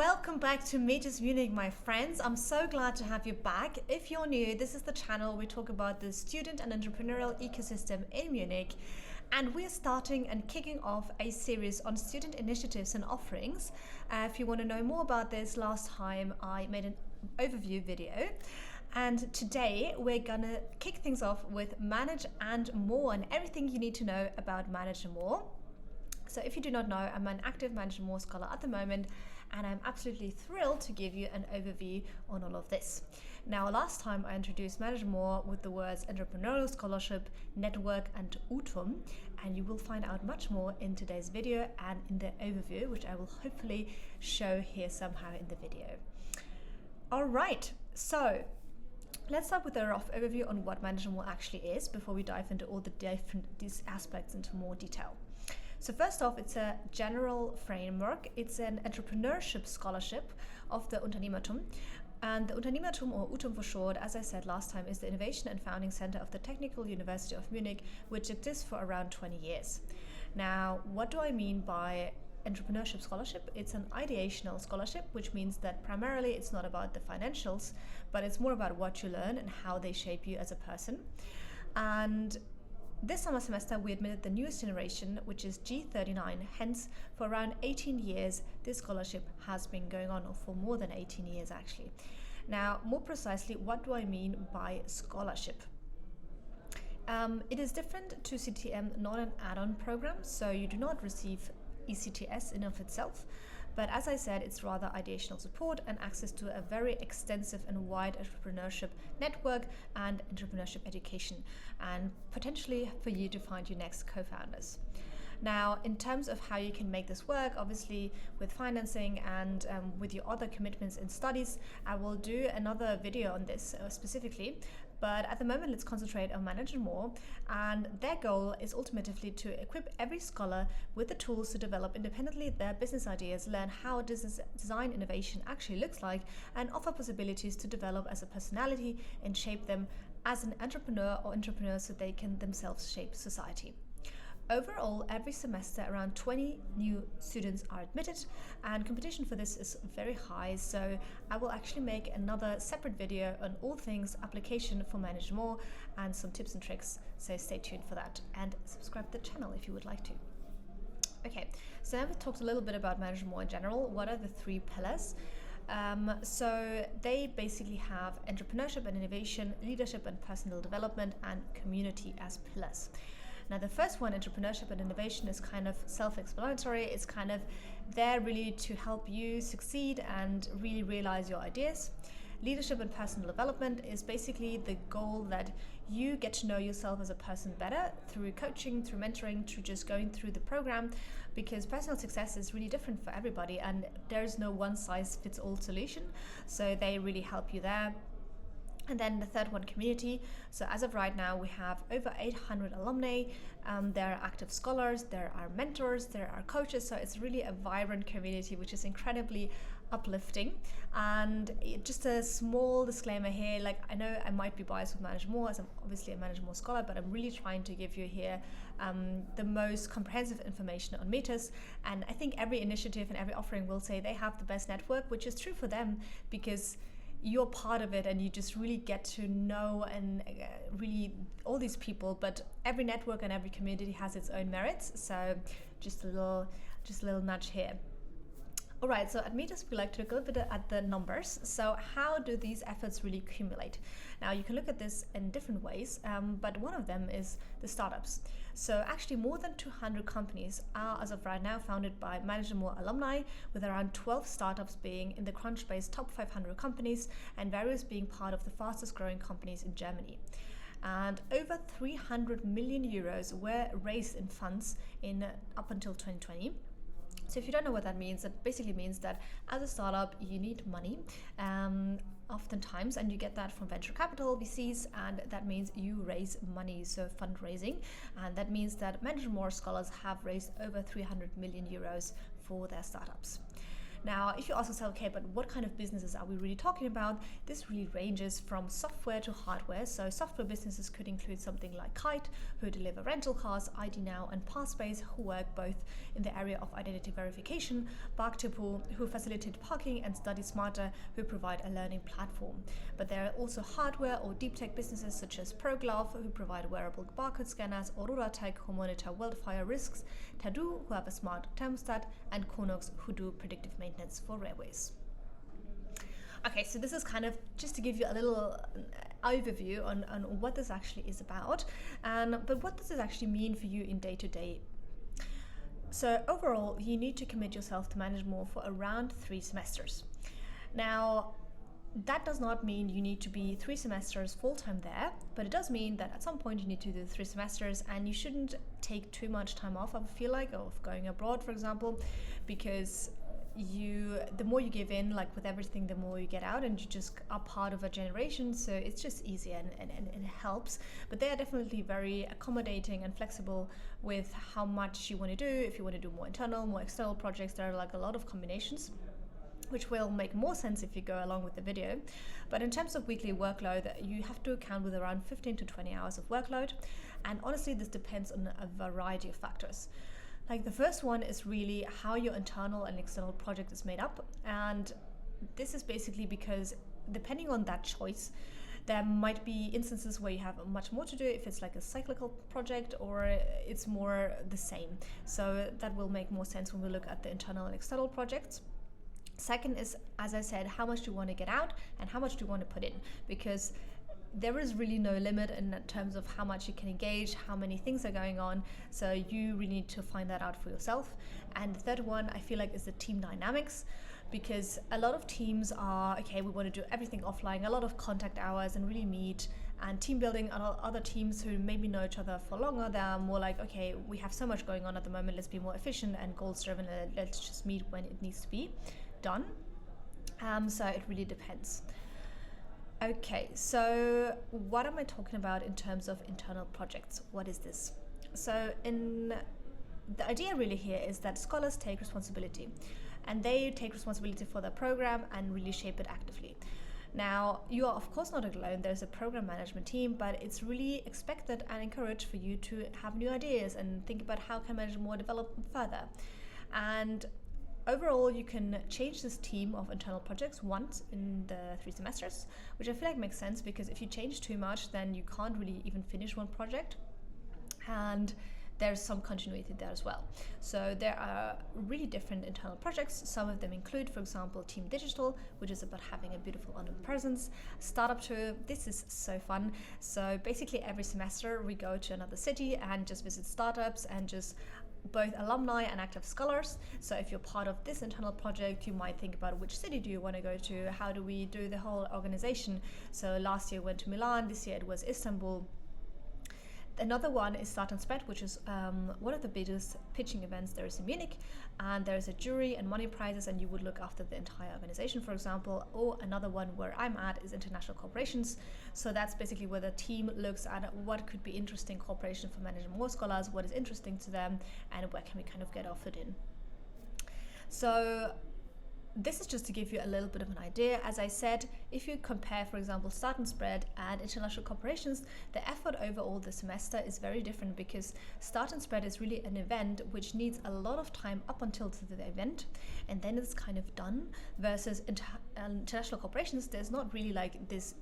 Welcome back to Meet Us Munich, my friends. I'm so glad to have you back. If you're new, this is the channel we talk about the student and entrepreneurial ecosystem in Munich. And we're starting and kicking off a series on student initiatives and offerings. If you want to know more about this, last time I made an overview video. And today we're gonna kick things off with Manage and More and everything you need to know about Manage and More. So if you do not know, I'm an active Manage and More scholar at the moment, and I'm absolutely thrilled to give you an overview on all of this. Now, last time I introduced Manage and More with the words Entrepreneurial Scholarship, Network and UTUM, and you will find out much more in today's video and in the overview, which I will hopefully show here somehow in the video. All right, so let's start with a rough overview on what Manage and More actually is before we dive into all the these aspects into more detail. So first off, it's a general framework. It's an entrepreneurship scholarship of the Unternehmertum. And the Unternehmertum, or UTUM for short, as I said last time, is the Innovation and Founding Center of the Technical University of Munich, which exists for around 20 years. Now, what do I mean by entrepreneurship scholarship? It's an ideational scholarship, which means that primarily it's not about the financials, but it's more about what you learn and how they shape you as a person. And this summer semester, we admitted the newest generation, which is G39. Hence, for around 18 years, this scholarship has been going on, or for more than 18 years actually. Now, more precisely, what do I mean by scholarship? It is different to CTM, not an add-on program, so you do not receive ECTS in of itself. But as I said, it's rather ideational support and access to a very extensive and wide entrepreneurship network and entrepreneurship education, and potentially for you to find your next co-founders. Now, in terms of how you can make this work, obviously with financing and with your other commitments in studies, I will do another video on this specifically. But at the moment, let's concentrate on Manage and More. And their goal is ultimately to equip every scholar with the tools to develop independently their business ideas, learn how design innovation actually looks like, and offer possibilities to develop as a personality and shape them as an entrepreneur or entrepreneur so they can themselves shape society. Overall, every semester around 20 new students are admitted, and competition for this is very high, so I will actually make another separate video on all things application for Manage and More and some tips and tricks, so stay tuned for that and subscribe to the channel if you would like to. Okay, so now we've talked a little bit about Manage and More in general. What are the three pillars? So they basically have entrepreneurship and innovation, leadership and personal development, and community as pillars. Now, the first one, entrepreneurship and innovation, is kind of self-explanatory. It's kind of there really to help you succeed and really realize your ideas. Leadership and personal development is basically the goal that you get to know yourself as a person better through coaching, through mentoring, through just going through the program, because personal success is really different for everybody and there's no one-size-fits-all solution. So they really help you there. And then the third one, community. So as of right now, we have over 800 alumni. There are active scholars, there are mentors, there are coaches. So it's really a vibrant community, which is incredibly uplifting. And just a small disclaimer here, like I know I might be biased with Manage More, as I'm obviously a Manage More scholar, but I'm really trying to give you here the most comprehensive information on Meetus. And I think every initiative and every offering will say they have the best network, which is true for them because you're part of it and you just really get to know and really all these people, but every network and every community has its own merits. So just a little nudge here. All right, so at Meetus, we like to look a little bit at the numbers. So how do these efforts really accumulate? Now, you can look at this in different ways, but one of them is the startups. So actually more than 200 companies are, as of right now, founded by Manage and More alumni, with around 12 startups being in the Crunchbase top 500 companies and various being part of the fastest growing companies in Germany. And over 300 million euros were raised in funds up until 2020. So if you don't know what that means, that basically means that as a startup, you need money oftentimes, and you get that from venture capital, VCs, and that means you raise money, so fundraising. And that means that Manage and More scholars have raised over 300 million euros for their startups. Now, if you ask yourself, okay, but what kind of businesses are we really talking about? This really ranges from software to hardware. So software businesses could include something like Kite, who deliver rental cars, ID Now, and Passspace, who work both in the area of identity verification, Barktipu, who facilitate parking, and Study Smarter, who provide a learning platform. But there are also hardware or deep tech businesses such as ProGlove, who provide wearable barcode scanners, Aurora Tech, who monitor wildfire risks, Tadu, who have a smart thermostat, and Konox, who do predictive maintenance for railways. Okay, so this is kind of just to give you a little overview on what this actually is about, but what does this actually mean for you in day-to-day? So overall, you need to commit yourself to manage more for around 3 semesters. Now, that does not mean you need to be 3 semesters full-time there, but it does mean that at some point you need to do 3 semesters, and you shouldn't take too much time off, I feel like, of going abroad, for example, because the more you give in, like with everything, the more you get out, and you just are part of a generation, so it's just easier and it helps. But they are definitely very accommodating and flexible with how much you want to do. If you want to do more internal, more external projects, there are like a lot of combinations, which will make more sense if you go along with the video. But in terms of weekly workload, you have to account with around 15 to 20 hours of workload, and honestly this depends on a variety of factors. Like the first one is really how your internal and external project is made up, and this is basically because depending on that choice, there might be instances where you have much more to do if it's like a cyclical project, or it's more the same. So that will make more sense when we look at the internal and external projects. Second is, as I said, how much do you want to get out and how much do you want to put in, because there is really no limit in terms of how much you can engage, how many things are going on, so you really need to find that out for yourself. And the third one, I feel like, is the team dynamics, because a lot of teams are, okay, we want to do everything offline, a lot of contact hours and really meet, and team building. Other teams who maybe know each other for longer, they're more like, okay, we have so much going on at the moment, let's be more efficient and goals driven, let's just meet when it needs to be done. So it really depends. Okay, so what am I talking about in terms of internal projects? What is this? So the idea really here is that scholars take responsibility, and they take responsibility for their program and really shape it actively. Now, you are of course not alone, there's a program management team, but it's really expected and encouraged for you to have new ideas and think about how can manage more development further. And overall, you can change this team of internal projects once in the 3 semesters, which I feel like makes sense, because if you change too much, then you can't really even finish one project, and there's some continuity there as well. So there are really different internal projects. Some of them include, for example, Team Digital, which is about having a beautiful online presence. Startup Tour, this is so fun. So basically every semester we go to another city and just visit startups, and just both alumni and active scholars. So if you're part of this internal project, you might think about which city do you want to go to, how do we do the whole organization. So last year we went to Milan, this year it was Istanbul. Another one is Start and Spread, which is one of the biggest pitching events there is in Munich, and there is a jury and money prizes, and you would look after the entire organization, for example. Or another one where I'm at is International Corporations. So that's basically where the team looks at what could be interesting cooperation for managing more scholars, what is interesting to them, and where can we kind of get offered in. So this is just to give you a little bit of an idea. As I said, if you compare, for example, Start and Spread and International Corporations, the effort overall the semester is very different, because Start and Spread is really an event which needs a lot of time up until the event, and then it's kind of done, versus International Corporations, there's not really like this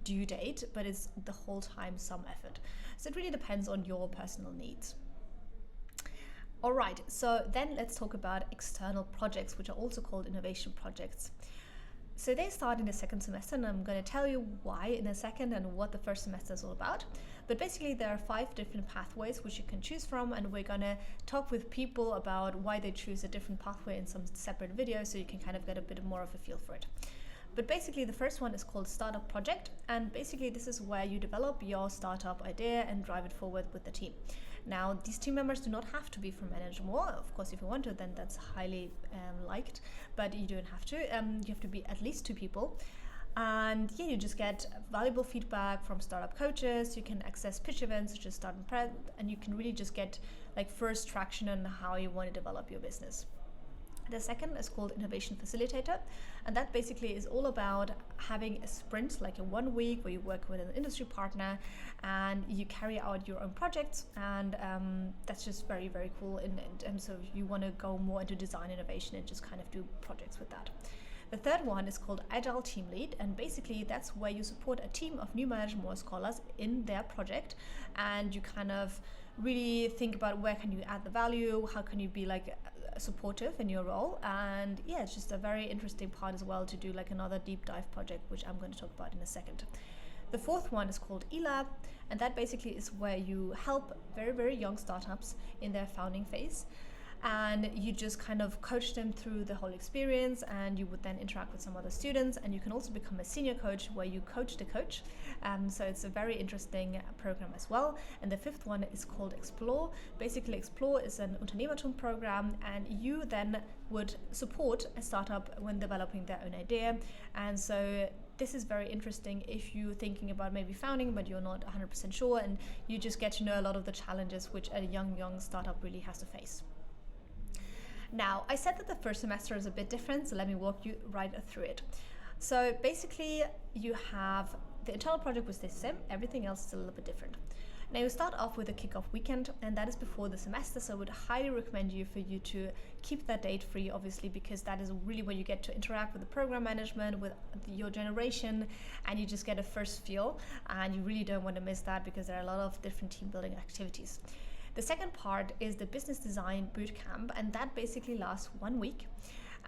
due date, but it's the whole time some effort. So it really depends on your personal needs. Alright, so then let's talk about external projects, which are also called innovation projects. So they start in the 2nd semester, and I'm going to tell you why in a second and what the 1st semester is all about. But basically there are 5 different pathways which you can choose from, and we're going to talk with people about why they choose a different pathway in some separate videos, so you can kind of get a bit more of a feel for it. But basically the first one is called Startup Project, and basically this is where you develop your startup idea and drive it forward with the team. Now, these team members do not have to be from Manage More. Of course, if you want to, then that's highly liked, but you don't have to. You have to be at least 2 people. And yeah, you just get valuable feedback from startup coaches. You can access pitch events such as Start and Spread, and you can really just get like first traction on how you want to develop your business. The second is called Innovation Facilitator, and that basically is all about having a sprint, like a 1 week where you work with an industry partner and you carry out your own projects, and that's just very, very cool in terms of you want to go more into design innovation and just kind of do projects with that. The third one is called Agile Team Lead, and basically that's where you support a team of new management more scholars in their project, and you kind of really think about where can you add the value, how can you be like supportive in your role. And yeah, it's just a very interesting part as well to do like another deep dive project, which I'm going to talk about in a second. The fourth one is called eLab, and that basically is where you help very, very young startups in their founding phase, and you just kind of coach them through the whole experience, and you would then interact with some other students, and you can also become a senior coach where you coach the coach. So it's a very interesting program as well. And the fifth one is called Explore. Basically, Explore is an Unternehmertum program, and you then would support a startup when developing their own idea. And so this is very interesting if you're thinking about maybe founding but you're not 100% sure, and you just get to know a lot of the challenges which a young startup really has to face. Now, I said that the first semester is a bit different, so let me walk you right through it. So basically, you have the internal project which stays the same, everything else is a little bit different. Now you start off with a kickoff weekend, and that is before the semester, so I would highly recommend for you to keep that date free, obviously, because that is really where you get to interact with the program management, with your generation, and you just get a first feel, and you really don't want to miss that because there are a lot of different team building activities. The second part is the business design bootcamp, and that basically lasts 1 week.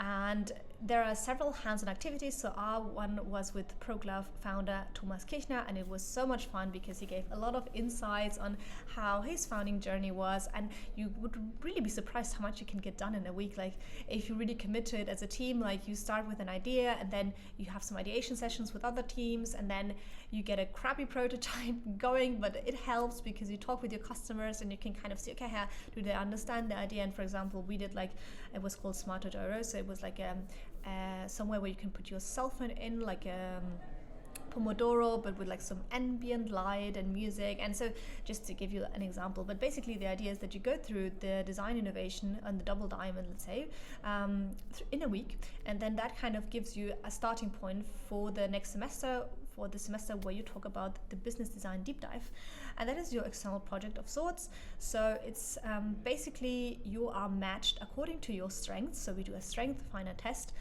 And there are several hands-on activities. So our one was with ProGlove founder Thomas Kirchner, and it was so much fun because he gave a lot of insights on how his founding journey was, and you would really be surprised how much you can get done in a week. Like if you really commit to it as a team, like you start with an idea and then you have some ideation sessions with other teams, and then you get a crappy prototype going, but it helps because you talk with your customers and you can kind of see, okay, how do they understand the idea? And for example, we did like, it was called Smart Odoro, so it was like somewhere where you can put your cell phone in, like Pomodoro, but with like some ambient light and music. And so just to give you an example, but basically the idea is that you go through the design innovation on the double diamond, let's say, in a week, and then that kind of gives you a starting point for the next semester, for the semester where you talk about the business design deep dive, and that is your external project of sorts. So it's basically you are matched according to your strengths. So we do a strength finder test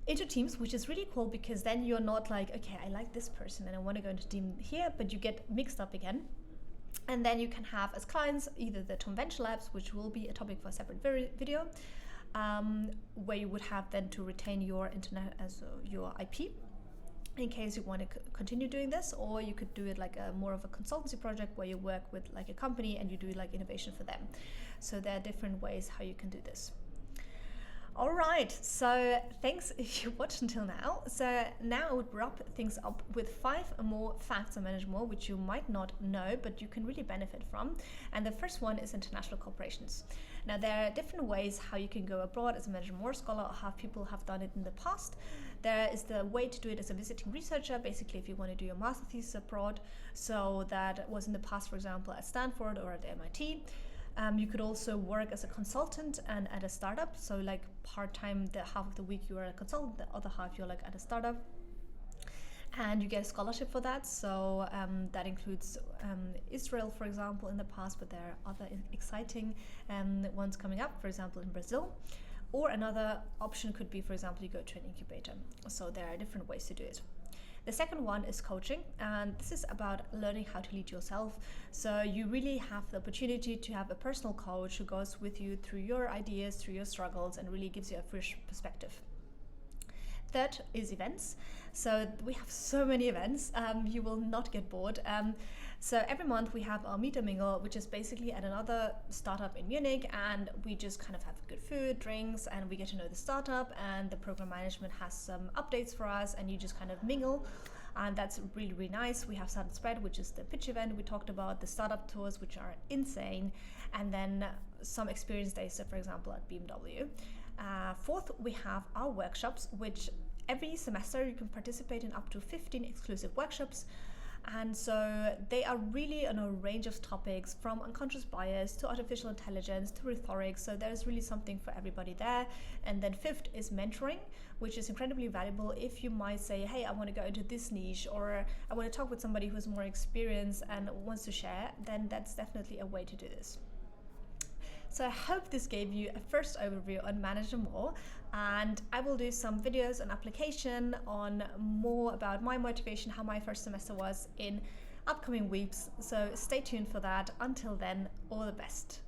into teams, which is really cool because then you're not like, okay, I like this person and I want to go into team here, but you get mixed up again. And then you can have as clients either the Tom Venture Labs, which will be a topic for a separate video, where you would have then to retain your internet as your IP in case you want to continue doing this, or you could do it like a more of a consultancy project where you work with like a company and you do like innovation for them. So there are different ways how you can do this. All right, so thanks if you watched until now. So now I would wrap things up with 5 more facts on Manage More, which you might not know, but you can really benefit from. And the first one is international cooperations. Now there are different ways how you can go abroad as a Manage More scholar, or how people have done it in the past. There is the way to do it as a visiting researcher, basically if you want to do your master thesis abroad. So that was in the past, for example, at Stanford or at MIT. You could also work as a consultant and at a startup. So like part-time, the half of the week you are a consultant, the other half you're like at a startup. And you get a scholarship for that. So that includes Israel, for example, in the past, but there are other exciting ones coming up, for example, in Brazil. Or another option could be, for example, you go to an incubator. So there are different ways to do it. The second one is coaching, and this is about learning how to lead yourself. So you really have the opportunity to have a personal coach who goes with you through your ideas, through your struggles, and really gives you a fresh perspective. Third is events. So we have so many events, you will not get bored. So every month we have our Meet and Mingle, which is basically at another startup in Munich, and we just kind of have good food, drinks, and we get to know the startup, and the program management has some updates for us, and you just kind of mingle. And that's really, really nice. We have Startup Spread, which is the pitch event we talked about, the startup tours, which are insane, and then some experience days, so for example at BMW. Fourth, we have our workshops, which every semester you can participate in up to 15 exclusive workshops. And so they are really on a range of topics, from unconscious bias to artificial intelligence to rhetoric. So there's really something for everybody there. And then fifth is mentoring, which is incredibly valuable if you might say, hey, I want to go into this niche, or I want to talk with somebody who's more experienced and wants to share. Then that's definitely a way to do this. So I hope this gave you a first overview on Manage Them All, and I will do some videos on application, on more about my motivation, how my first semester was, in upcoming weeks. So stay tuned for that. Until then, all the best.